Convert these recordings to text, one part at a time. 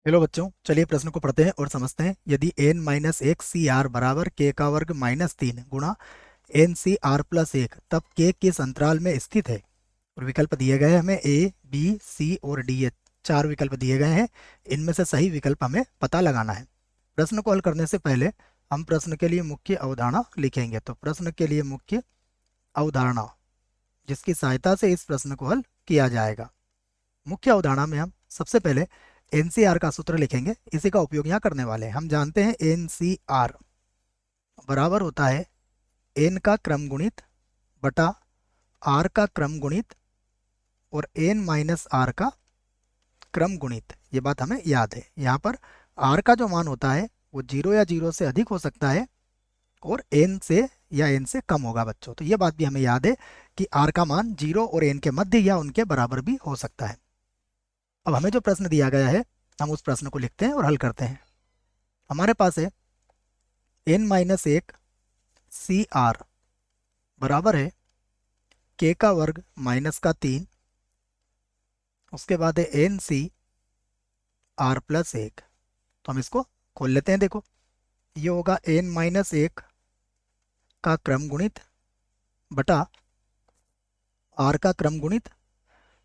Hello बच्चों, चलिए प्रश्न को पढ़ते हैं और समझते हैं। यदि n माइनस एक सी आर बराबर k का वर्ग माइनस 3 गुणा एन सी आर प्लस एक, तब k किस अंतराल में स्थित है। और विकल्प दिए गए हैं हमें a, b, c और d, ये चार विकल्प दिए गए हैं। इनमें से सही विकल्प हमें पता लगाना है। प्रश्न को हल करने से पहले हम प्रश्न के लिए मुख्य अवधारणा लिखेंगे। तो प्रश्न के लिए मुख्य अवधारणा, जिसकी सहायता से इस प्रश्न को हल किया जाएगा। मुख्य अवधारणा में हम सबसे पहले एनसीआर का सूत्र लिखेंगे। इसी का उपयोग यहाँ करने वाले हैं। हम जानते हैं एनसीआर बराबर होता है एन का क्रम गुणित बटा आर का क्रम गुणित और एन माइनस आर का क्रम गुणित। ये बात हमें याद है। यहाँ पर आर का जो मान होता है वो 0 या 0 से अधिक हो सकता है और एन से या एन से कम होगा बच्चों। तो ये बात भी हमें याद है कि आर का मान 0 और एन के मध्य या उनके बराबर भी हो सकता है। अब हमें जो प्रश्न दिया गया है, हम उस प्रश्न को लिखते हैं और हल करते हैं। हमारे पास है एन माइनस एक सी आर बराबर है के का वर्ग माइनस का 3, उसके बाद है एन सी आर प्लस एक। तो हम इसको खोल लेते हैं। देखो, ये होगा एन माइनस एक का क्रम गुणित बटा आर का क्रम गुणित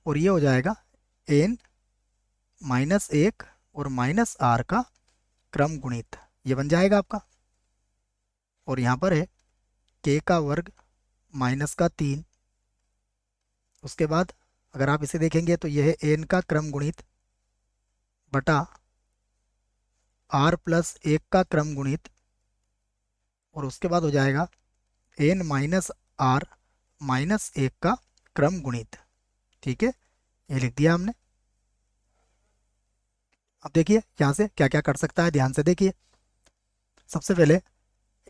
और ये हो जाएगा एन माइनस एक और माइनस आर का क्रम गुणित। ये बन जाएगा आपका। और यहाँ पर है के का वर्ग माइनस का 3, उसके बाद अगर आप इसे देखेंगे तो यह है एन का क्रम गुणित बटा आर प्लस एक का क्रम गुणित और उसके बाद हो जाएगा एन माइनस आर माइनस एक का क्रम गुणित। ठीक है, ये लिख दिया हमने। अब देखिए यहाँ से क्या क्या कर सकता है, ध्यान से देखिए। सबसे पहले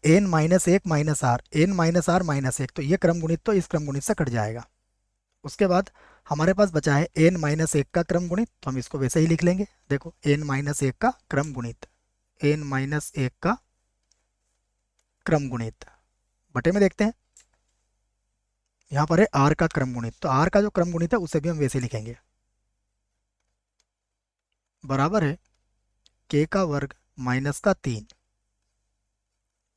एन माइनस एक minus R, N minus R minus एक, तो ये क्रम गुणित तो इस क्रम गुणित से कट जाएगा। उसके बाद हमारे पास बचा है एन माइनस एक का क्रम गुणित, तो हम इसको वैसे ही लिख लेंगे। देखो, एन माइनस एक का क्रम गुणित, एन माइनस एक का क्रम गुणित बटे में देखते हैं। यहाँ पर है आर का क्रम गुणित, तो आर का जो क्रम गुणित है उसे भी हम वैसे लिखेंगे। बराबर है के का वर्ग माइनस का 3।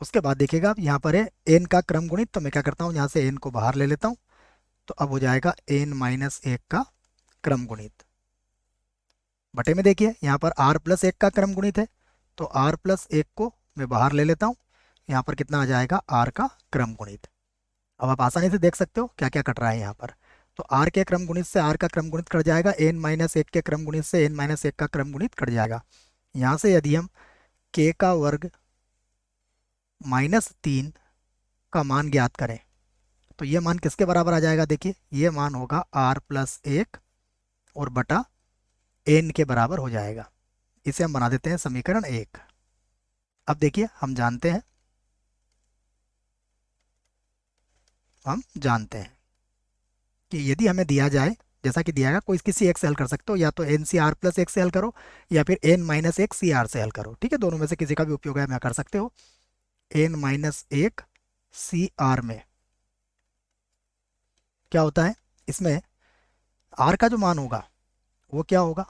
उसके बाद देखिएगा, अब यहाँ पर है एन का क्रम गुणित, तो मैं क्या करता हूँ, यहाँ से एन को बाहर ले लेता हूँ। तो अब हो जाएगा एन माइनस एक का क्रम गुणित बटे में देखिए यहाँ पर आर प्लस एक का क्रम गुणित है, तो आर प्लस एक को मैं बाहर ले लेता हूँ। यहाँ पर कितना आ जाएगा, आर का क्रम गुणित। अब आप आसानी से देख सकते हो क्या क्या कट रहा है यहाँ पर। तो आर के क्रम गुणित से आर का क्रम गुणित कट जाएगा, एन माइनस एक के क्रम गुणित से एन माइनस एक का क्रम गुणित कट जाएगा। यहाँ से यदि हम के का वर्ग -3 का मान ज्ञात करें तो ये मान किसके बराबर आ जाएगा। देखिए, ये मान होगा आर प्लस एक और बटा एन के बराबर हो जाएगा। इसे हम बना देते हैं समीकरण 1। अब देखिए, हम जानते हैं कि यदि हमें दिया जाए, जैसा कि दिया है, कोई किसी एक से हल कर सकते हो, या तो एन सी आर प्लस एक से हल करो या फिर एन माइनस एक सी आर से हल करो। ठीक है, दोनों में से किसी का भी उपयोग है, मैं कर सकते हो। एन माइनस एक सी आर में क्या होता है, इसमें आर का जो मान होगा वो क्या होगा,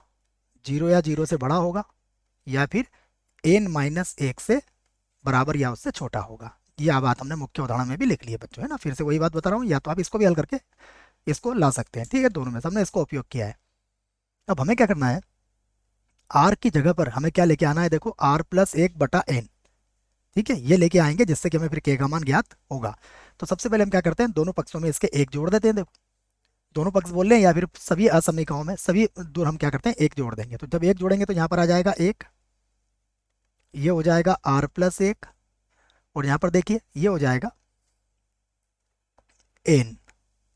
0 या 0 से बड़ा होगा या फिर एन माइनस एक से बराबर या उससे छोटा होगा। यह बात हमने मुख्य उदाहरण में भी लिख ली है बच्चों, है ना। फिर से वही बात बता रहा हूँ, या तो आप इसको भी हल करके इसको ला सकते हैं। ठीक है, दोनों में से हमने इसको उपयोग किया है। अब हमें क्या करना है, आर की जगह पर हमें क्या लेके आना है, देखो आर प्लस एक बटा एन। ठीक है, ये लेके आएंगे जिससे कि हमें फिर के का मान ज्ञात होगा। तो सबसे पहले हम क्या करते हैं, दोनों पक्षों में इसके एक जोड़ देते हैं। देखो, दोनों पक्ष बोल रहे हैं या फिर सभी असमीकाओं में सभी दूर हम क्या करते हैं, एक जोड़ देंगे। तो जब एक जोड़ेंगे तो यहाँ पर आ जाएगा एक, ये हो जाएगा आर प्लस एक और यहाँ पर देखिए ये हो जाएगा एन।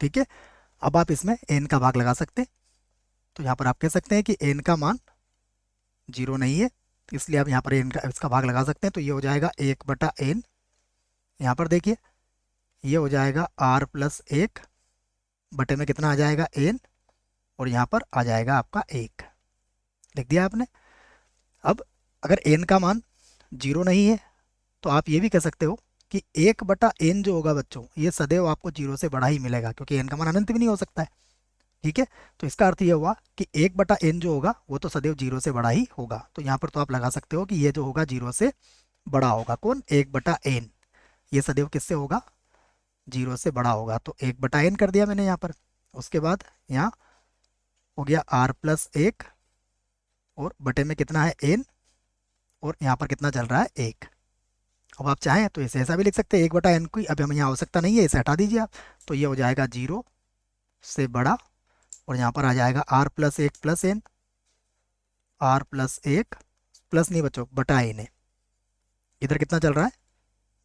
ठीक है, अब आप इसमें एन का भाग लगा सकते हैं। तो यहाँ पर आप कह सकते हैं कि एन का मान 0 नहीं है, तो इसलिए आप यहाँ पर एन का इसका भाग लगा सकते हैं। तो ये हो जाएगा एक बटा एन। यहाँ पर देखिए ये हो जाएगा आर प्लस एक बटे में कितना आ जाएगा, एन, और यहाँ पर आ जाएगा आपका एक। लिख दिया आपने। अब अगर एन का मान 0 नहीं है तो आप ये भी कह सकते हो कि एक बटा एन जो होगा बच्चों, ये सदैव आपको 0 से बड़ा ही मिलेगा, क्योंकि एन का मान अनंत भी नहीं हो सकता है। ठीक है, तो इसका अर्थ ये हुआ कि 1/n जो होगा वो तो सदैव 0 से बड़ा ही होगा। तो यहाँ पर तो आप लगा सकते हो कि ये जो होगा 0 से बड़ा होगा। कौन? 1/n। ये सदैव किससे होगा? 0 से बड़ा होगा। तो 1/n कर दिया मैंने यहाँ पर। उसके बाद यहाँ हो गया r+1 और बटे में कितना है n, और यहाँ पर कितना चल रहा है 1। अब आप चाहें तो इसे ऐसा भी लिख सकते हैं 1/n की, अब हमें यहाँ आवश्यकता नहीं है, इसे हटा दीजिए आप। तो ये हो जाएगा 0 से बड़ा, और यहाँ पर आ जाएगा r+1 r+1 प्लस नहीं बच्चों बटा n है। इधर कितना चल रहा है?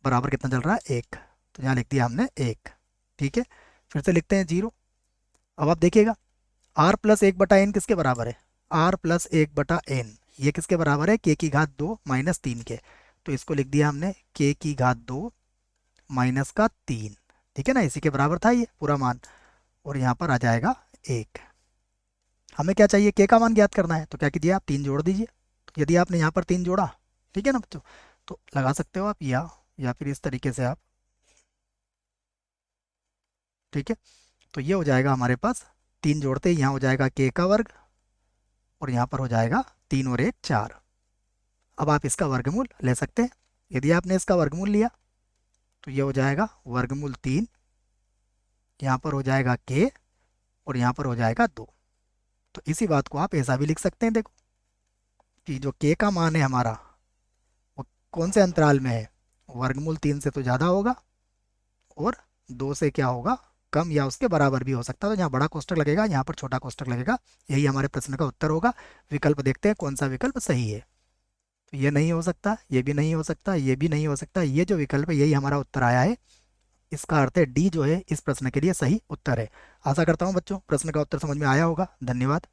बराबर कितना चल रहा है? 1। तो यहाँ लिख दिया हमने 1। ठीक है, फिर से लिखते हैं 0। अब आप देखिएगा r+1/n किसके बराबर है? r+1/n ये किसके बराबर है? k की घात 2 माइनस 3 के। तो इसको लिख दिया हमने k की घात 2 माइनस का 3। ठीक है ना, इसी के बराबर था ये पूरा मान, और यहाँ पर आ जाएगा 1। हमें क्या चाहिए? k का मान ज्ञात करना है। तो क्या कीजिए आप 3 जोड़ दीजिए। तो यदि आपने यहाँ पर 3 जोड़ा, ठीक है ना बच्चों, तो लगा सकते हो आप या फिर इस तरीके से आप। ठीक है, तो ये हो जाएगा हमारे पास 3 जोड़ते ही यहाँ हो जाएगा k का वर्ग, और यहाँ पर हो जाएगा 3 और 1 4। अब आप इसका वर्गमूल ले सकते हैं। यदि आपने इसका वर्गमूल लिया तो ये हो जाएगा वर्गमूल 3, यहाँ पर हो जाएगा k, और यहाँ पर हो जाएगा 2। तो इसी बात को आप ऐसा भी लिख सकते हैं, देखो कि जो k का मान है हमारा वो कौन से अंतराल में है? वर्गमूल 3 से तो ज़्यादा होगा, और 2 से क्या होगा? कम या उसके बराबर भी हो सकता है। तो यहाँ बड़ा कोष्टक लगेगा, यहाँ पर छोटा कोष्टक लगेगा। यही हमारे प्रश्न का उत्तर होगा। विकल्प देखते हैं कौन सा विकल्प सही है। तो ये नहीं हो सकता, ये भी नहीं हो सकता, ये भी नहीं हो सकता। ये जो विकल्प है यही हमारा उत्तर आया है। इसका अर्थ है डी जो है इस प्रश्न के लिए सही उत्तर है। आशा करता हूँ बच्चों प्रश्न का उत्तर समझ में आया होगा। धन्यवाद।